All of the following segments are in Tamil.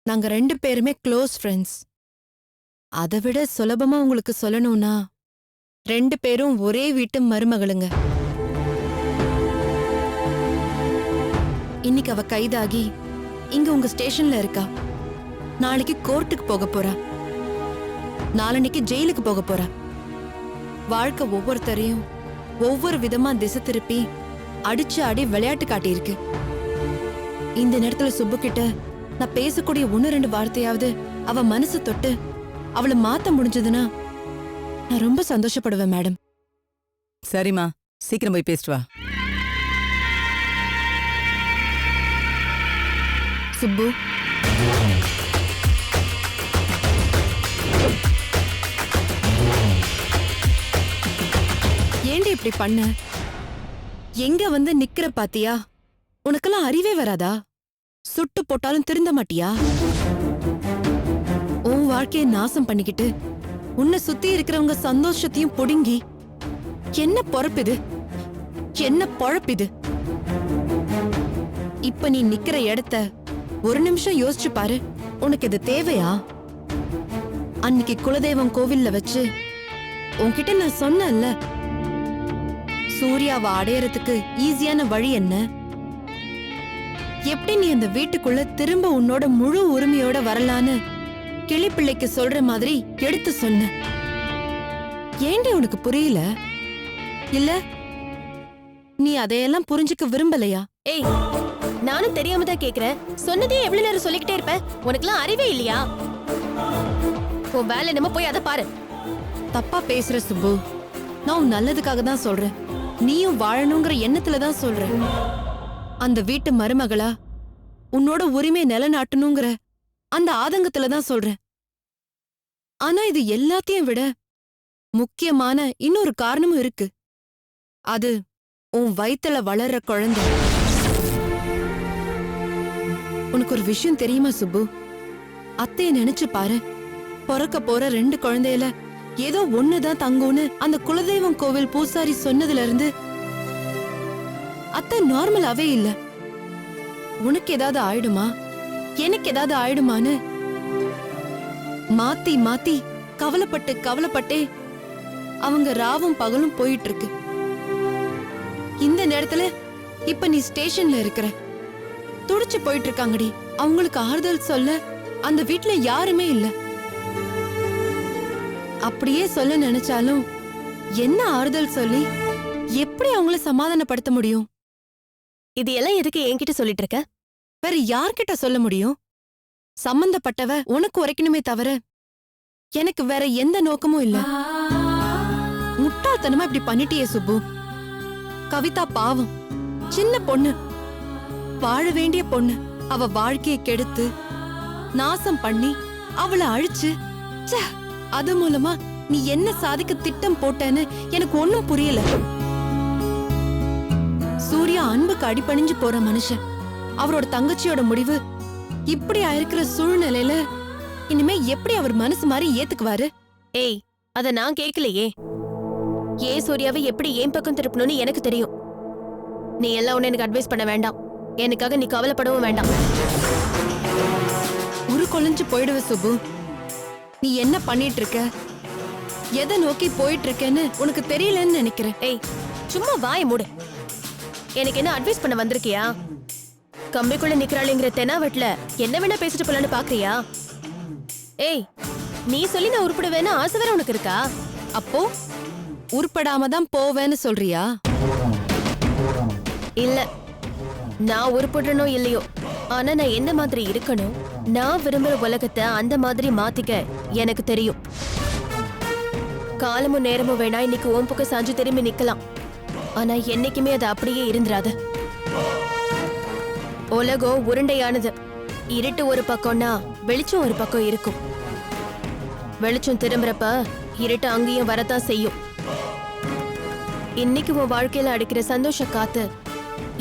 நாங்க 2 பேருமே க்ளோஸ் ஃப்ரெண்ட்ஸ். அதை விட சுலபமா உங்களுக்கு சொல்லணும்னா 2 பேரும் ஒரே வீட்டு மருமகளுங்க. இன்னைக்கு அவ கைதாகி இங்க உங்க ஸ்டேஷன்ல இருக்கா. நாளைக்கு கோர்ட்டுக்கு போக போறா. நாளன்னைக்கு ஜெயிலுக்கு போக போறா. வாழ்க்கை ஒவ்வொருத்தரையும் ஒவ்வொரு விதமா திசை திருப்பி அடிச்சு அடி விளையாட்டு காட்டியிருக்கு. இந்த நேரத்துல சுப்பு கிட்ட நான் பேசக்கூடிய 1-2 வார்த்தையாவது அவ மனசு தொட்டு அவளை மாத்த முடிஞ்சதுன்னா நான் ரொம்ப சந்தோஷப்படுவேன் மேடம். சரிம்மா, சீக்கிரம் போய் பேசிட்டு வா. சுப்பு, ஏண்டி இப்படி பண்ண? எங்க வந்து நிக்கிற பாத்தியா? உனக்கெல்லாம் அறிவே வராதா? சுட்டு போட்டாலும் திருந்த மாட்டியா? உன் வாழ்க்கையை நாசம் பண்ணிக்கிட்டு உன்னை சுத்தி இருக்கிறவங்க சந்தோஷத்தையும் புடுங்கி என்ன பொறப்பிது? என்ன பொழப்பிது? இப்ப நீ நிக்கிற இடத்த ஒரு நிமிஷம் யோசிச்சு பாரு. உனக்கு இது தேவையா? அன்னைக்கு குலதெய்வம் கோவில்ல வச்சு உன்கிட்ட நான் சொன்னேன்ல, சூர்யாவை அடையறதுக்கு ஈஸியான வழி என்ன, எப்படி நீ அந்த வீட்டுக்குள்ள திரும்ப உன்னோட முழு உரிமையோட வரலான்னு கிளிப்பிள்ளைக்கு சொல்ற மாதிரி எடுத்து சொன்ன. ஏண்டி உனக்கு புரியல? இல்ல நீ அதையெல்லாம் புரிஞ்சுக்க விரும்பலையா? ஏய், நானும் தெரியாம தான் கேக்குறேன். சொன்னதே எவ்வளவு நேரம் சொல்லிக்கிட்டே இருப்ப? உனக்குலாம் அறிவே இல்லையா? உன் வேலை நம்ம போய் அதை பாரு. தப்பா பேசுற சுப்பு. நான் உன் நல்லதுக்காக தான் சொல்றேன். நீயும் வாழணுங்கிற எண்ணத்துல தான் சொல்றேன். அந்த வீட்டு மருமகளா உன்னோட உரிமை நிலநாட்டணுங்கிற அந்த ஆதங்கத்துல தான் சொல்றேன். ஆனா இது எல்லாத்தையும் விட முக்கியமான இன்னொரு காரணமும் இருக்கு. அது உன் வயித்துல வளர்ற குழந்தை. உனக்கு ஒரு விஷயம் தெரியுமா சுப்பு? அத்தைய நினைச்சு பாரு. பிறக்க போற 2 குழந்தையில ஏதோ ஒண்ணுதான் தங்கும்னு அந்த குலதெய்வம் கோவில் பூசாரி சொன்னதுல இருந்து அத்தை நார்மலாவே இல்ல. உனக்கு ஏதாவது ஆயிடுமா, எனக்கு ஏதாவது ஆயிடுமான்னு மாத்தி மாத்தி கவலைப்பட்டே அவங்க ராவும் பகலும் போயிட்டு இருக்கு. இந்த நேரத்துல இப்ப நீ ஸ்டேஷன்ல இருக்கிற. துடிச்சு போயிட்டு இருக்காங்கடி. அவங்களுக்கு ஆறுதல் சொல்ல அந்த வீட்டுல யாருமே இல்ல. அப்படியே சொல்ல நினைச்சாலும் என்ன ஆறுதல் சொல்லி எப்படி அவங்கள சமாதானப்படுத்த முடியும்? இது எல்லாம் எதுக்கு என்கிட்ட சொல்லிட்டு இருக்க? வேற யார்கிட்ட சொல்ல முடியும்? சம்பந்தப்பட்டவ உனக்கு உரைக்கணுமே தவிர எனக்கு வேற எந்த நோக்கமும் இல்ல. முட்டாள்தனமா இப்படி பண்ணிட்டியே சுப்பு. கவிதா பாவம், சின்ன பொண்ணு, வாழ வேண்டிய பொண்ணு. அவ வாழ்க்கையை கெடுத்து நாசம் பண்ணி அவளை அழிச்சு, அது மூலமா நீ என்ன சாதிக்க திட்டம் போட்டேன்னு எனக்கு ஒண்ணும் புரியல. சூர்யா அன்புக்கு அடிபணிஞ்சு போற மனுஷன். அவரோட தங்கச்சியோட முடிவு இப்படி ஆயிருக்கிற சூழ்நிலையில இனிமே எப்படி அவர் மனசு மாதிரி ஏத்துக்குவாரு? ஏய், அத நான் கேட்கலையே. ஏன் சூர்யாவை எப்படி ஏன் பக்கம் திருப்பணும்னு எனக்கு தெரியும். நீ எல்லாம் ஒண்ணு எனக்கு அட்வைஸ் பண்ண வேண்டாம். எனக்காக நீ கவலைப்படவும் வேண்டாம். குழஞ்சு போயிடுவ சுப்பு. நீ என்ன பண்ணிட்டு இருக்க, எதை நோக்கி போயிட்டு இருக்கேன்னு உனக்கு தெரியலன்னு நினைக்கிறேன். ஏய், சும்மா வாய் மூடு. எனக்கு என்ன அட்வைஸ் பண்ண வந்திருக்கியா? கம்பிக்குள்ள நிக்கிறாளுங்கிற தெனாவட்ல என்ன வேணா பேசிட்டு போலான்னு பாக்குறியா? ஏய், நீ சொல்லி நான் உருப்படுவேன்னு ஆசை வேற உனக்கு இருக்கா? அப்போ உருப்படாம தான் போவேன்னு சொல்றியா? இல்ல, நான் உருப்படுறனோ இல்லையோ, ஆனா நான் எந்த மாதிரி இருக்கணும், நான் விரும்புற உலகத்தை அந்த மாதிரி மாத்திக்க எனக்கு தெரியும். காலமும் நேரமும் வேணா இன்னைக்கு ஓம் பக்கம் சாஞ்சு திரும்பி நிக்கலாம். ஆனா என்னைக்குமே அது அப்படியே இருந்துராது. உலகம் உருண்டையானது. இருட்டு ஒரு பக்கம்னா வெளிச்சம் ஒரு பக்கம் இருக்கும். வெளிச்சம் திரும்புறப்ப இருட்டு அங்கேயும் வரத்தான் செய்யும். இன்னைக்கு உன் வாழ்க்கையில அடிக்கிற சந்தோஷ காத்து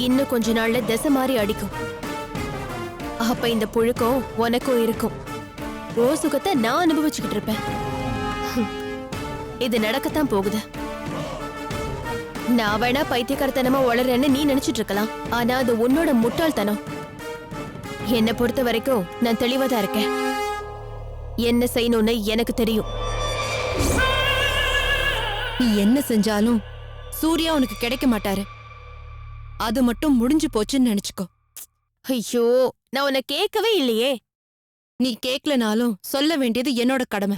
இன்னும் கொஞ்ச நாள்ல திசை மாறி அடிக்கும். அப்ப இந்த புழுக்கம் உனக்கும் இருக்கும். ஓ சுகத்தை நான் அனுபவிச்சுக்கிட்டு இருப்பேன். இது நடக்கத்தான் போகுது. நான் வேணா பைத்தியக்காரத்தனமா வளர்றேன்னு நீ நினைச்சிட்டு இருக்கலாம். ஆனா அது உன்னோட முட்டாள்தனம். என்னை பொறுத்த வரைக்கும் நான் தெளிவா தான் இருக்கேன். என்ன செய்யணும்னு எனக்கு தெரியும். நீ என்ன செஞ்சாலும் சூர்யா உனக்கு கிடைக்க மாட்டாரு. அது மட்டும் முடிஞ்சு போச்சுன்னு நினைச்சுக்கோ. ஐயோ, நான் உன்னை கேட்கவே இல்லையே. நீ கேக்கலனாலும் சொல்ல வேண்டியது என்னோட கடமை.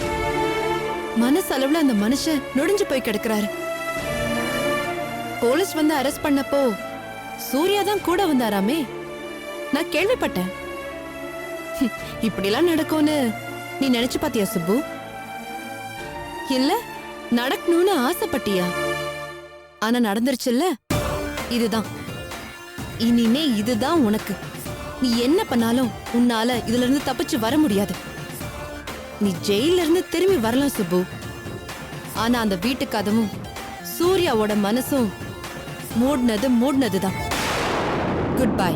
மனசளவுல அந்த மனுஷன் நொடிஞ்சு போய் கிடக்குறாரு. போலீஸ் வந்து அரெஸ்ட் பண்ணப்போ சூர்யா தான் கூட வந்தாராமே, நான் கேள்விப்பட்டேன். இப்படிலாம் நடக்கும்னு நீ நினைச்சு பாத்தியா சுப்பு? இல்ல நடக்கணும்னு ஆசைப்பட்டியா? ஆனா நடந்துருச்சுல்ல. இதுதான் இனிமே இதுதான் உனக்கு. நீ என்ன பண்ணாலும் உன்னால இதுல இருந்து தப்பிச்சு வர முடியாது. நீ ஜெயில இருந்து திரும்பி வரலாம் சுப்பு. ஆனா அந்த வீட்டு கதவும் சூர்யாவோட மனசும் மூடினதுதான். Good bye.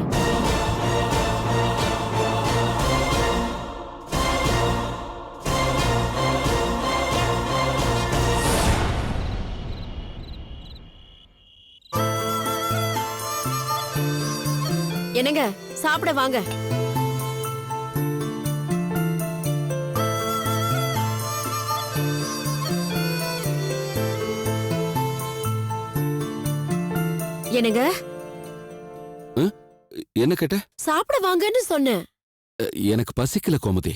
என்னங்க, சாப்பிட வாங்க. என்னங்க, என்ன கேட்ட? சாப்பிட வாங்கன்னு சொன்னேன். எனக்கு பசிக்கல கோமதி.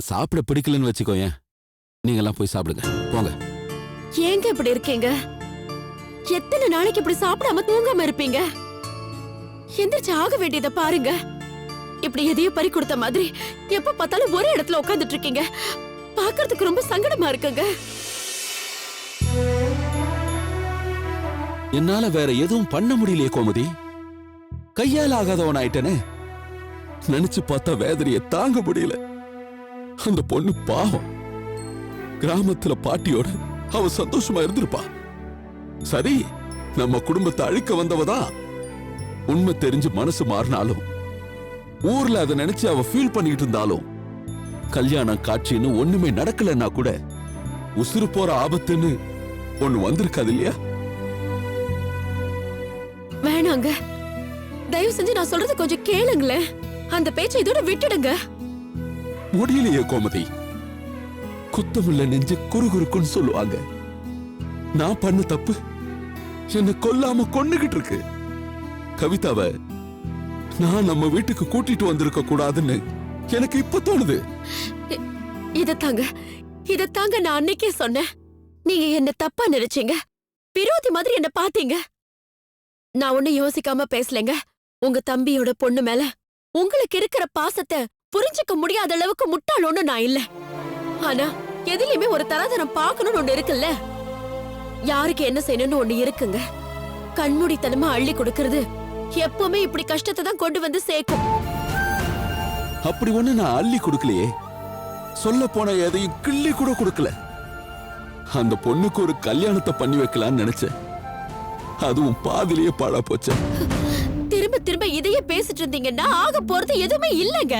சாப்பிட பிடிக்கலன்னு வச்சுக்கோயேன். நீங்க எல்லாம் போய் சாப்பிடுங்க, போங்க. ஏங்க இப்படி இருக்கீங்க? எத்தனை நாளைக்கு இப்படி சாப்பிடாம தூங்காம இருப்பீங்க? எந்திரிச்சு ஆக வேண்டியதை பாருங்க. இப்படி எதையும் பறி கொடுத்த மாதிரி எப்ப பார்த்தாலும் ஒரே இடத்துல உட்கார்ந்துட்டு இருக்கீங்க. பார்க்கிறதுக்கு ரொம்ப சங்கடமா இருக்குங்க. என்னால வேற எதுவும் பண்ண முடியலையே கோமதி. கையால் ஆகாதவன் ஆயிட்டனே. நினைச்சு பார்த்தா வேதனையை தாங்க முடியல. அந்த பொண்ணு பாவம். கிராமத்துல பாட்டியோட அவ சந்தோஷமா இருந்திருப்பா. சரி, நம்ம குடும்பத்தை அழிக்க வந்தவதான். உண்மை தெரிஞ்சு மனசு மாறினாலும், ஊர்ல அதை நினைச்சு அவ ஃபீல் பண்ணிட்டு இருந்தாலும், கல்யாணம் காட்சின்னு ஒண்ணுமே நடக்கலன்னா கூட உசுறு போற ஆபத்துன்னு ஒண்ணு வந்திருக்காது இல்லையா? வேணாங்க, தயவு செஞ்சு நான் சொல்றது கொஞ்சம் கேளுங்களேன். அந்த பேச்சை இதோட விட்டுடுங்க. முடியலையே கோமதி. குத்தமுள்ள நெஞ்சு குறுகுறுக்குன்னு சொல்லுவாங்க. நான் பண்ண தப்பு என்ன கொல்லாம கொன்னுகிட்டு இருக்கு. கவிதாவை நான் நம்ம வீட்டுக்கு கூட்டிட்டு வந்திருக்க கூடாதுன்னு எனக்கு இப்ப தோணுது. இதத்தாங்க நான் அன்னைக்கே சொன்னேன். நீங்க என்ன தப்பா நினைச்சீங்க. விரோதி மாதிரி என்ன பாத்தீங்க. நான் ஒண்ணு யோசிக்காம பேசலங்க. உங்க தம்பியோட பொண்ணு மேல உங்களுக்கு இருக்கிற பாசத்தை புரிஞ்சுக்க முடியாத அளவுக்கு முட்டாள் ஒண்ணு நான் இல்ல. ஆனா எதிலுமே ஒரு தராதரம் பார்க்கணும்னு ஒண்ணு இருக்குல்ல. யாருக்கு என்ன செய்யணும்னு ஒண்ணு இருக்குங்க. கண்மூடித்தனமா அள்ளி கொடுக்கறது எப்பவுமே இப்படி கஷ்டத்தை தான் கொண்டு வந்து சேர்க்கும். அப்படி ஒண்ணு நான் அள்ளி கொடுக்கலையே. சொல்ல போன எதையும் கிள்ளி கூட கொடுக்கல. அந்த பொண்ணுக்கு ஒரு கல்யாணத்தை பண்ணி வைக்கலாம்னு நினைச்சேன். அதுவும் பாதிலேயே பாழா போச்சு. திரும்ப திரும்ப இதையே பேசிட்டு இருந்தீங்கன்னா ஆக போறது எதுவுமே இல்லங்க.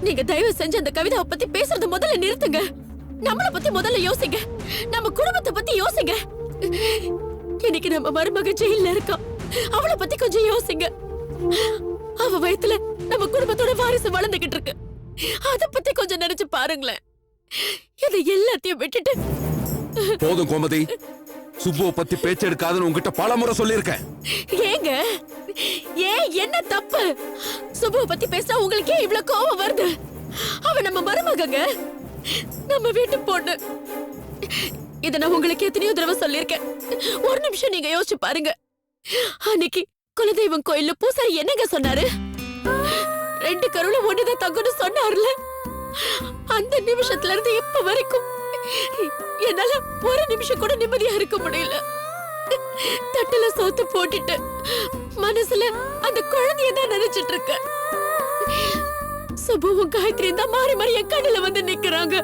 நீங்க தயவு செஞ்சு அந்த கவிதாவை பத்தி பேசுறது முதல்ல நிறுத்துங்க. நம்மள பத்தி முதல்ல யோசிங்க. நம்ம குடும்பத்தை பத்தி யோசிங்க. இன்னைக்கு நம்ம மருமக ஜெயில்ல இருக்கா. அவளை பத்தி கொஞ்சம் யோசிங்க. அவ வயத்துல நம்ம குடும்பத்தோட வாரிசு வளர்ந்துகிட்டு இருக்கு. அத பத்தி கொஞ்சம் நினைச்சு பாருங்களேன். இதை எல்லாத்தையும் விட்டுட்டு போதும் கோமதி. சுப்புவை பத்தி பேச்சு எடுக்காதுன்னு உங்ககிட்ட பல முறை சொல்லியிருக்கேன். ஏங்க, ஏன் என்ன தப்பு? சுப்புவை பத்தி பேசினா உங்களுக்கு ஏன் இவ்வளவு கோபம் வருது? அவ நம்ம மருமகங்க, நம்ம வீட்டு பொண்ணு. இத நான் உங்களுக்கு எத்தனையோ தடவை சொல்லியிருக்கேன். ஒரு நிமிஷம் நீங்க யோசிச்சு பாருங்க. அன்னைக்கு குலதெய்வம் கோயில்ல பூசாரி என்னங்க சொன்னாரு? 2 கருவுல ஒண்ணுதான் தங்குன்னு சொன்னார்ல. அந்த நிமிஷத்துல இருந்து இப்ப வரைக்கும் என்னால ஒரு நிமிஷம் கூட நிம்மதியா இருக்க முடியல. தட்டுல சோத்து போட்டுட்டு மனசுல அந்த குழந்தைய தான் நினைச்சிட்டு இருக்க. சுபுவும் காயத்ரியும் தான் மாறி மாறி என் கண்ணுல வந்து நிக்கிறாங்க.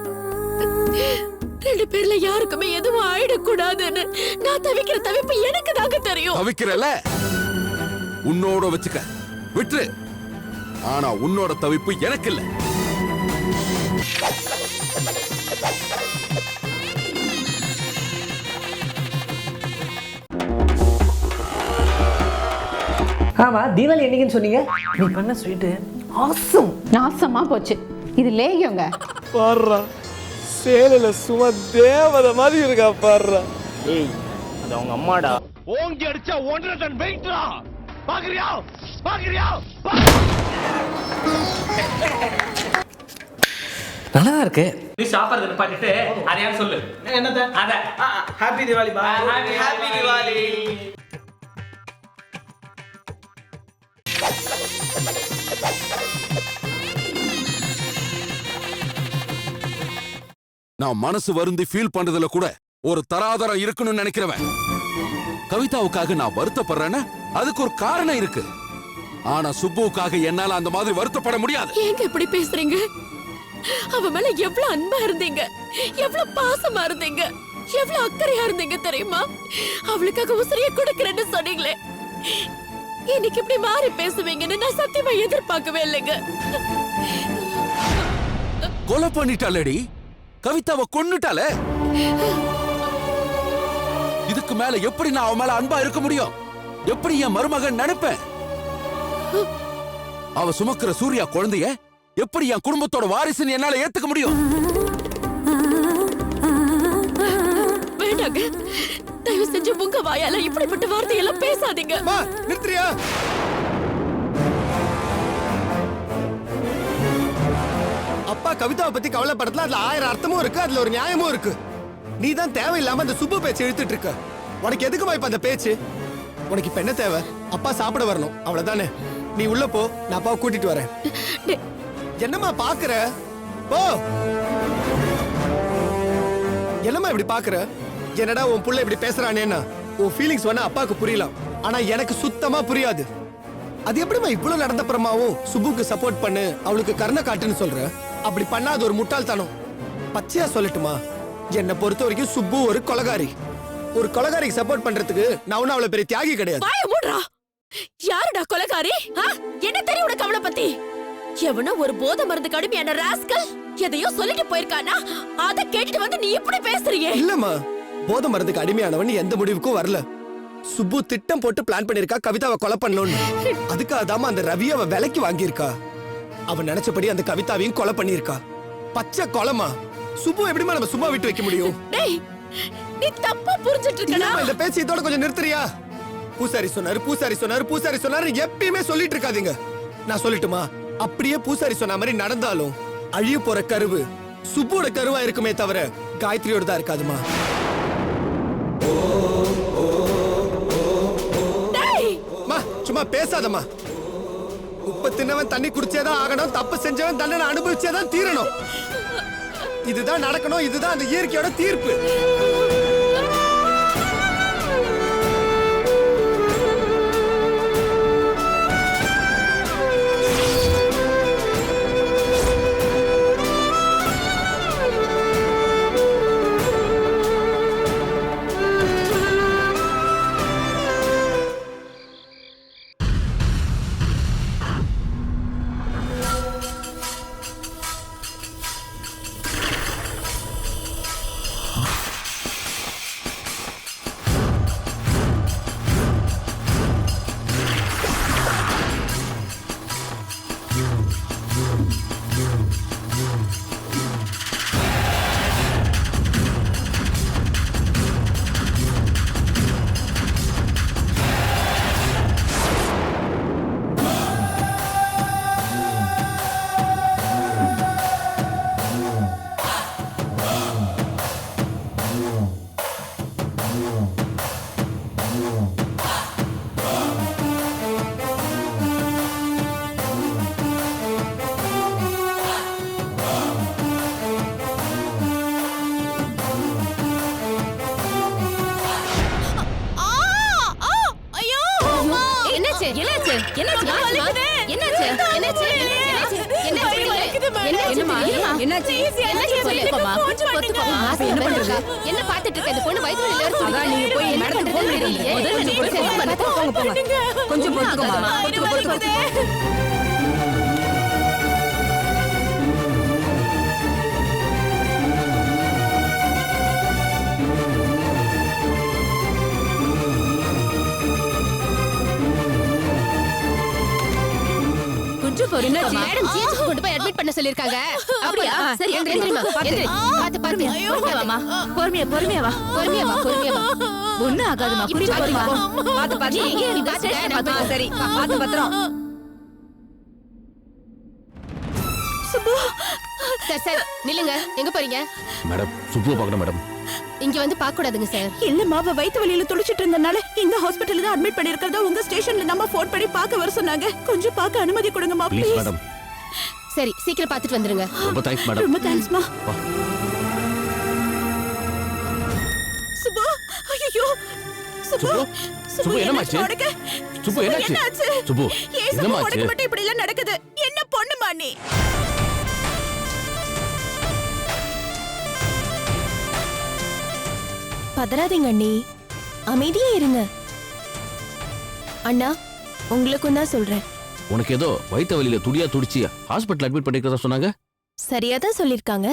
2 பேர்ல யாருக்குமே எதுவும் ஆயிடக்கூடாதுன்னு நான் தவிக்கிற தவிப்பு எனக்கு தாங்க தெரியும். தவிக்கிறல உன்னோட வச்சுக்க, விட்டுரு. ஆனா உன்னோட தவிப்பு எனக்கு இல்ல. ஆமா தீபாவளி என்னைக்குன்னு சொன்னீங்க? நீ பண்ண ஸ்வீட்டு ஆசம். நாசமா போச்சு. இது லேகியோங்க. பாடுறா சேலையில சும்மா தேவதை மாதிரி இருக்கா பாடுறா. ஏய் அது அவங்க அம்மாடா. ஓங்கி அடிச்சா 1.5 டன் வெயிட்ரா. பாக்குறியா பாக்குறியா? நல்லா இருக்கு. நீ சாப்பிடுறது நிப்பாட்டிட்டு அதையாவது சொல்லு. என்னது? அத ஹாப்பி தீபாவளி பா. ஹாப்பி தீபாவளி. நான் மனசு வருந்தி ஃபீல் பண்றதுல கூட ஒரு தராதரம் இருக்கணும்னு நினைக்கிறவன். கவிதாவுக்காக நான் வருத்தப்படுறேன்னா அதுக்கு ஒரு காரணம் இருக்கு. ஆனா சுப்புவுக்காக என்னால அந்த மாதிரி வருத்தப்பட முடியாது. ஏங்க இப்படி பேசுறீங்க? அவ மேல எவ்வளவு அன்பா இருந்தீங்க, எவ்வளவு பாசமா இருந்தீங்க, எவ்வளவு அக்கறையா இருந்தீங்க தெரியுமா? அவளுக்காக உசிரியை கொடுக்கறேன்னு சொன்னீங்களே, இன்னைக்கு இப்படி மாறி பேசுவீங்கன்னு நான் சத்தியமா எதிர்பார்க்கவே இல்லைங்க. கொலை பண்ணிட்டாளடி, கவிதாவை கொன்னுட்டாளே. இதுக்கு மேல எப்படி நான் அவன் மேல அன்பா இருக்க முடியும்? எப்படி என் மருமகன் நினைப்பேன்? அவ சுமக்கிற சூர்யா குழந்தைய எப்படி என் குடும்பத்தோட வாரிசுன்னு என்னால ஏத்துக்க முடியும்? வேண்டாங்க, தயவு செஞ்சு உங்க வாயால இப்படிப்பட்ட வார்த்தையெல்லாம் பேசாதீங்க. நிறுத்துறியா? அப்பா கவிதாவை பத்தி கவலைப்படத்துல அதுல 1000 அர்த்தமும் இருக்கு, அதுல ஒரு நியாயமும் இருக்கு. நீ தான் தேவையில்லாம அந்த சுப்பு பேச்சு இழுத்துட்டு இருக்க. உனக்கு எதுக்குமா இப்ப அந்த பேச்சு? உனக்கு இப்ப என்ன தேவை? அப்பா சாப்பிட வரணும், அவ்வளவுதானே. நீ உள்ள போ, நான் அப்பாவை கூட்டிட்டு வரேன். என்னம்மா பாக்குற? போ. என்னம்மா இப்படி பாக்குற? என்னடா உன் புள்ள இப்படி பேசுறானேன்னா உன் ஃபீலிங்ஸ் வேணா அப்பாவுக்கு புரியலாம், ஆனா எனக்கு சுத்தமா புரியாது. அது எப்படிமா இவ்வளவு நடந்தப்புறமாவும் சுப்புக்கு சப்போர்ட் பண்ணு, அவளுக்கு கருணை காட்டுன்னு சொல்ற? அப்படி பண்ணா அது ஒரு முட்டாள்தனம். பச்சையா சொல்லட்டுமா, என்னை பொறுத்த வரைக்கும் சுப்பு ஒரு கொலகாரி. ஒரு கொலகாரிக்கு சப்போர்ட் பண்றதுக்கு நான் ஒன்னும் அவ்வளவு பெரிய தியாகி கிடையாது. வாய மூடுறா. யாருடா கொலைகாரி? என்ன தெரியும் உனக்கு அவளை பத்தி? எவனோ ஒரு போதை மருந்து கடுமையான ராஸ்கல் எதையோ சொல்லிட்டு போயிருக்கானா, அத கேட்டுட்டு வந்து நீ இப்படி பேசுறியே? இல்லம்மா, போதை மருந்துக்கு அடிமையானவன் எந்த முடிவுக்கும் வரல. சுப்பு திட்டம் போட்டு பிளான் பண்ணிருக்கா கவிதாவை கொலை பண்ணணும்னு. அதுக்காக தான் அந்த ரவி அவ விலைக்கு வாங்கியிருக்கா. அவன் நினைச்சபடி அந்த கவிதாவையும் கொலை பண்ணிருக்கா. பச்சை கொலைமா. சுப்பு எப்படிமா நம்ம சும்மா விட்டு வைக்க முடியும்? டேய், நீ தப்பா புரிஞ்சிட்டு இருக்கடா. இந்த பேச்சு இதோட கொஞ்சம் நிறுத்துறியா? பூசாரி சொன்னாரு, பூசாரி சொன்னாரு, பூசாரி சொன்னாரு எப்பயுமே சொல்லிட்டு இருக்காதீங்க. நான் சொல்லட்டுமா, அப்படியே பூசாரி சொன்ன மாதிரி நடந்தாலும் அழிய போற கருவு சுப்போட கருவா இருக்குமே தவிர காயத்ரியோட தான் இருக்காதுமா. சும்மா பேசாதம்மா. உப்பு தின்னவன் தண்ணி குடிச்சேதான் ஆகணும், தப்பு செஞ்சவன் தண்டனை அனுபவிச்சேதான் தீரணும். இதுதான் நடக்கணும், இதுதான் அந்த இயற்கையோட தீர்ப்பு. என்ன பாத்துட்டு இருக்க? இந்த பொண்ணு வயித்துல இல்ல. நீங்க போய் மேடத்துக்கு போன் பண்ணிடுங்க. முதல்ல நீங்க போய் செட் பண்ணி போங்க. கொஞ்சம் பொறுத்துக்கோமா. பொறுத்துக்கோ. மேடம் ஜிஹெச் கொண்டு போய் அட்மிட் பண்ண சொல்லிருக்காங்க. அப்படியா? சரி, எந்திரிமா, எந்திரி. பாத்து பொறுமையா வாமா. பொறுமையா வா. பொறுமையா வா. ஒண்ணும் ஆகாதுமா. புடி போறீங்க. பாத்து நீ பாத்துக்க, நான் போய் சரி. பாத்து பத்திரம். சார் நில்லுங்க. எங்க போறீங்க? மேடம் சுப்பு பார்க்கணும் மேடம். இங்க வந்து பார்க்க கூடாதுங்க சார். இல்லம்மா, அவ வயித்து வலியில துடிச்சிட்டு இருந்தனால இந்த ஹாஸ்பிடல்ல தான் அட்மிட் பண்ணிருக்கிறதா உங்க ஸ்டேஷன்ல நம்ம ஃபோன் பண்ணி பார்க்க வர சொன்னாங்க. கொஞ்சம் பார்க்க அனுமதி கொடுங்கம்மா ப்ளீஸ் ப்ளீஸ். மேடம். சரி சீக்கிரம் பார்த்துட்டு வந்துருங்க. ரொம்ப தேங்க்ஸ் மேடம். ரொம்ப தேங்க்ஸ்மா. சுப்பு, ஐயோ சுப்பு, சுப்பு என்னமாச்சு? சுப்பு என்னாச்சு? சுப்பு என்னமாச்சு? மட்டும் இப்படி எல்லாம் நடக்குது. என்ன பொண்ணுமா நீ? பதறாதீங்க அண்ணி, அமைதியா இருங்க. அண்ணா உங்களுக்கும் தான் சொல்றேன். உனக்கு ஏதோ வயித்த வலியில துடியா துடிச்சு ஹாஸ்பிடல் அட்மிட் பண்ணிக்கிறதா சொன்னாங்க. சரியா தான் சொல்லிருக்காங்க.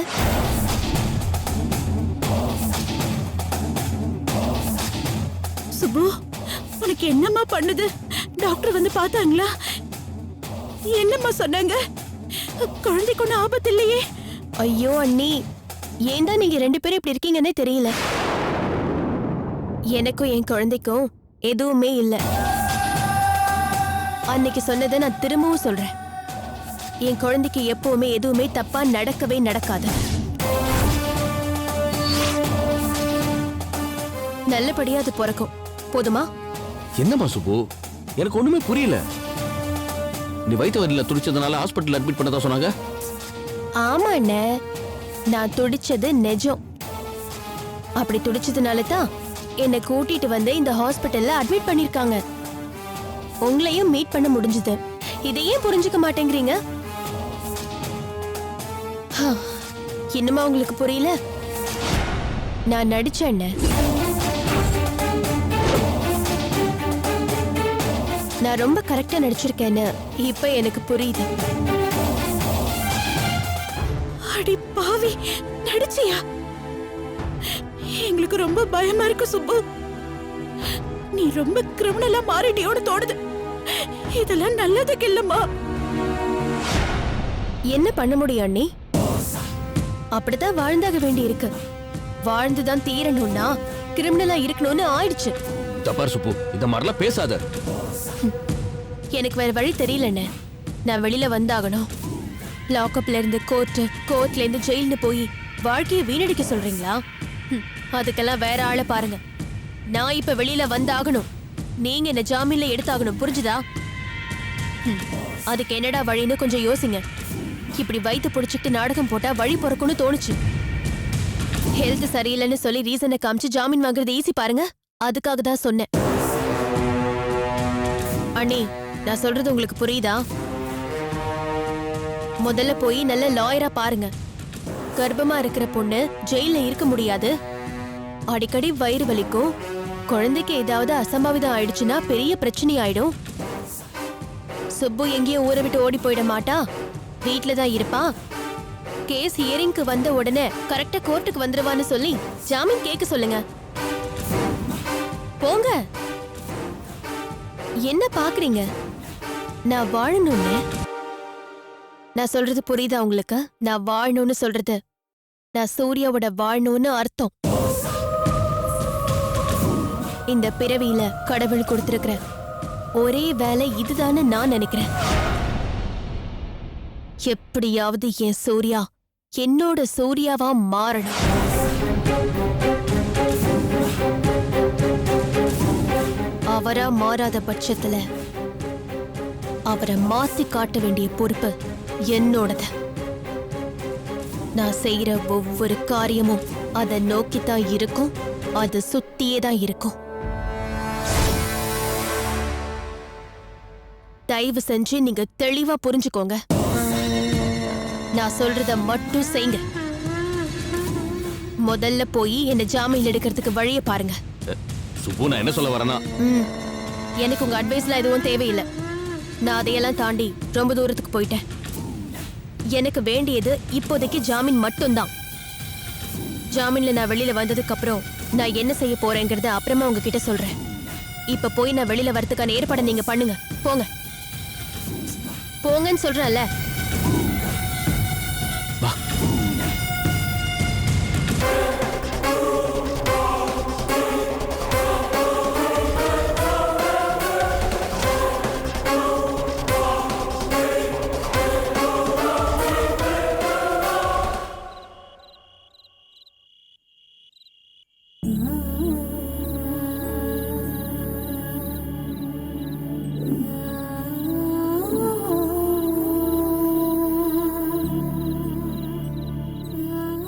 சுப்பு, உனக்கு என்னம்மா பண்ணுது? டாக்டர் வந்து பார்த்தாங்களா? என்னம்மா சொன்னாங்க? குழந்தைக்கு ஒன்றும் ஆபத்து இல்லையே? ஐயோ அண்ணி, ஏன் தான் நீங்க 2 பேரும் இப்படி இருக்கீங்கன்னே தெரியல. எனக்கும் என் குழந்தைக்கும் எதுவுமே இல்ல. அன்னைக்கு சொன்னதை நான் திரும்பவும் சொல்றேன். என் குழந்தைக்கு எப்பவுமே எதுவுமே தப்பா நடக்கவே நடக்காது. நல்லபடியா அது பிறக்கும். போதுமா? என்னம்மா சுப்பு, எனக்கு ஒண்ணுமே புரியல. நீ வயித்த வலியில துடிச்சதுனால ஹாஸ்பிடல் அட்மிட் பண்ணதா சொன்னாங்க. ஆமா அண்ணே, நான் துடிச்சது நிஜம். அப்படி துடிச்சதுனால தான் என்னை கூட்டிட்டு வந்து இந்த ஹாஸ்பிடல்ல அட்மிட் பண்ணிருக்காங்க. உங்களையும் மீட் பண்ண முடிஞ்சது. இதையே புரிஞ்சுக்க மாட்டேங்கிறீங்க? இன்னுமா உங்களுக்கு புரியல? நான் நடிச்சேன். நான் ரொம்ப கரெக்டா நடிச்சிருக்கேன்னு இப்ப எனக்கு புரியுது. அடி பாவி, நடிச்சியா? எங்களுக்கு ரொம்ப பயமா இருக்கு சுப்பு. நீ ரொம்ப கிரிமினலா மாறிட்டியோட தோணுது. இதெல்லாம் நல்லதுக்கு இல்லம்மா. என்ன பண்ண முடியும் அண்ணி? அப்படிதான் வாழ்ந்தாக வேண்டி இருக்கு. வாழ்ந்துதான் தீரணும்னா கிரிமினலா இருக்கணும்னு ஆயிடுச்சு. தப்பார் சுப்பு, இந்த மாதிரிலாம் பேசாத. எனக்கு வேற வழி தெரியலண்ணே. நான் வெளியில வந்தாகணும். லாக்அப்ல இருந்து கோர்ட்ல இருந்து ஜெயில்னு போய் வாழ்க்கையை வீணடிக்க சொல்றீங்களா? அதுக்கெல்லாம் வேற ஆளை பாருங்க. நான் இப்ப வெளியில வந்தாகணும். நீங்க என்ன ஜாமீன்ல எடுத்தாகணும். புரிஞ்சுதா? அதுக்கு என்னடா வழின்னு கொஞ்சம் யோசிங்க. இப்படி வயித்து புடிச்சிட்டு நாடகம் போட்டா வழி பிறக்கும்னு தோணுச்சு. ஹெல்த் சரியில்லைன்னு சொல்லி ரீசனை காமிச்சு ஜாமீன் வாங்குறது ஈஸி பாருங்க. அதுக்காக தான் சொன்னேன். அண்ணி, நான் சொல்றது உங்களுக்கு புரியுதா? முதல்ல போய் நல்ல லாயரா பாருங்க. கர்ப்பமா இருக்கிற பொண்ணு ஜெயில இருக்க முடியாது. அடிக்கடி வயிறு வலிக்கும். குழந்தைக்கு ஏதாவது அசம்பாவிதம் ஆயிடுச்சுன்னா பெரிய பிரச்சனை ஆயிடும். சுப்பு எங்கேயும் ஊரை விட்டு ஓடி போயிட மாட்டா. வீட்ல தான் இருப்பா. கேஸ் ஹியரிங்க்கு வந்த உடனே கரெக்டா கோர்ட்டுக்கு வந்துருவான்னு சொல்லி ஜாமீன் கேட்க சொல்லுங்க. போங்க. என்ன பாக்குறீங்க? நான் வாழணும்னு. நான் சொல்றது புரியுதா உங்களுக்கு? நான் வாழணும்னு சொல்றது நான் சூர்யாவோட வாழணும்னு அர்த்தம். இந்த பிறவியில கடவுள் கொடுத்திருக்கிற ஒரே வேலை இதுதான்னு நான் நினைக்கிறேன். எப்படியாவது என் சூர்யா என்னோட சூர்யாவா மாறணும். அவரா மாறாத பட்சத்துல அவரை மாத்தி காட்ட வேண்டிய பொறுப்பு என்னோடது. நான் செய்யற ஒவ்வொரு காரியமும் அதை நோக்கித்தான் இருக்கும். அது சுத்தியே தான் இருக்கும். தயவு செஞ்சு நீங்க தெளிவா புரிஞ்சுக்கோங்க. நான் சொல்றத மட்டும் செய்யுங்க. முதல்ல போய் என்ன ஜாமீன் எடுக்கிறதுக்கு வழிய பாருங்க. சுப்பு, நான் என்ன சொல்ல வரேன்னா, எனக்கு உங்க அட்வைஸ்ல எதுவும் தேவையில்லை. நான் அதையெல்லாம் தாண்டி ரொம்ப தூரத்துக்கு போயிட்டேன். எனக்கு வேண்டியது இப்போதைக்கு ஜாமீன் மட்டும்தான். ஜாமீன்ல நான் வெளியில வந்ததுக்கு அப்புறம் நான் என்ன செய்ய போறேங்கிறத அப்புறமா உங்ககிட்ட சொல்றேன். இப்ப போய் நான் வெளியில வரதுக்கான ஏற்பாடை நீங்க பண்ணுங்க. போங்க. போங்கன்னு சொல்றல. வா.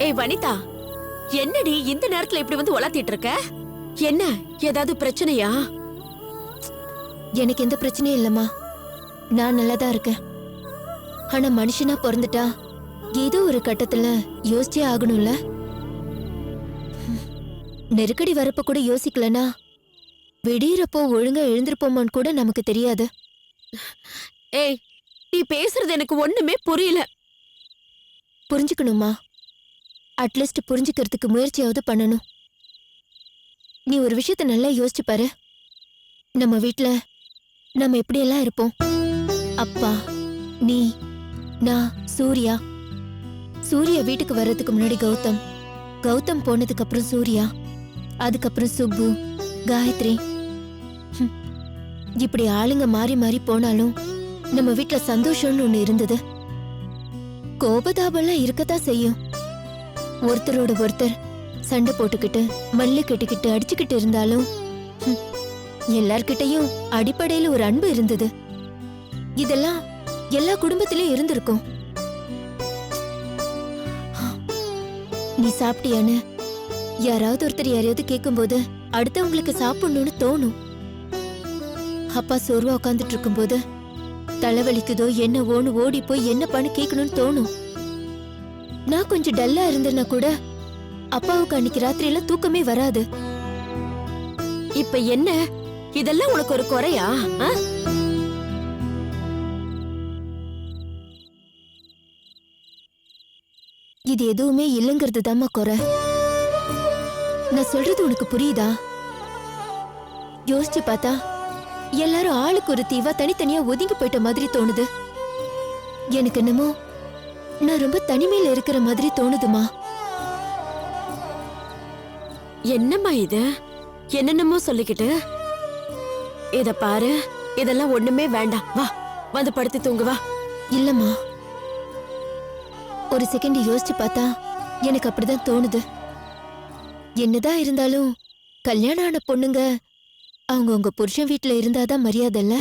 ஏய் வனிதா, என்னடி இந்த நேரத்துல இப்படி வந்து உலாத்திட்டு இருக்க? என்ன ஏதாவது பிரச்சனையா? எனக்கு எந்த பிரச்சனையும் இல்லம்மா, நான் நல்லா தான் இருக்கேன். ஆனா மனுஷனா பிறந்துட்டா ஏதோ ஒரு கட்டத்துல யோசிச்சே ஆகணும்ல. நெருக்கடி வரப்ப கூட யோசிக்கலனா விடியறப்போ ஒழுங்கா எழுந்திருப்போமான்னு கூட நமக்கு தெரியாது. ஏய், நீ பேசுறது எனக்கு ஒண்ணுமே புரியல. புரிஞ்சுக்கணுமா? அட்லீஸ்ட் புரிஞ்சுக்கிறதுக்கு முயற்சியாவது பண்ணணும். நீ ஒரு விஷயத்த நல்லா யோசிச்சு பாரு. நம்ம வீட்ல நம்ம எப்படியெல்லாம் இருப்போம்? அப்பா, நீ, நான், சூர்யா. சூர்யா வீட்டுக்கு வர்றதுக்கு முன்னாடி கௌதம், கௌதம் போனதுக்கு அப்புறம் சூர்யா, அதுக்கப்புறம் சுப்பு, காயத்ரி. இப்படி ஆளுங்க மாறி மாறி போனாலும் நம்ம வீட்ல சந்தோஷம்னு ஒண்ணு இருந்தது. கோபதாபம்லாம் இருக்கத்தான் செய்யும். ஒருத்தரோட ஒருத்தர் சண்டை போட்டுக்கிட்டு மல்லு கட்டிக்கிட்டு அடிச்சுக்கிட்டு இருந்தாலும் எல்லார்கிட்டயும் அடிப்படையில ஒரு அன்பு இருந்தது. இதெல்லாம் எல்லா குடும்பத்திலயும் இருந்திருக்கும். நீ சாப்பிட்டியான்னு யாராவது ஒருத்தர் யாரையாவது கேட்கும்போது அடுத்தவங்களுக்கு சாப்பிடணும்னு தோணும். அப்பா சோர்வா உட்காந்துட்டு இருக்கும்போது தலைவலிக்குதோ என்னவோன்னு ஓடி போய் என்ன பண்ண கேட்கணும்னு தோணும். நான் கொஞ்சம் டல்லா இருந்தேன்னா கூட அப்பாவுக்கு அன்னைக்கு ராத்திரி எல்லாம் தூக்கமே வராது. இப்ப என்ன இதெல்லாம் உனக்கு ஒரு குறையா? இது எதுவுமே இல்லைங்கிறது தாம்மா குறை. நான் சொல்றது உனக்கு புரியுதா? யோசிச்சு பார்த்தா எல்லாரும் ஆளுக்கு ஒரு தீவா தனித்தனியா ஒதுங்கி போயிட்ட மாதிரி தோணுது. எனக்கு என்னமோ நான் ரொம்ப தனிமையில இருக்கிற மாதிரி தோணுதுமா. என்னம்மா இது? என்னென்னமோ சொல்லிக்கிட்டு. இத பாரு, இதெல்லாம் ஒண்ணுமே வேண்டாம். வா, வந்து படுத்து தூங்கு வா. இல்லம்மா, ஒரு செகண்ட் யோசிச்சு பார்த்தா எனக்கு அப்படிதான் தோணுது. என்னதான் இருந்தாலும் கல்யாணம் ஆன பொண்ணுங்க அவங்க உங்க புருஷன் வீட்டுல இருந்தாதான் மரியாதை இல்ல.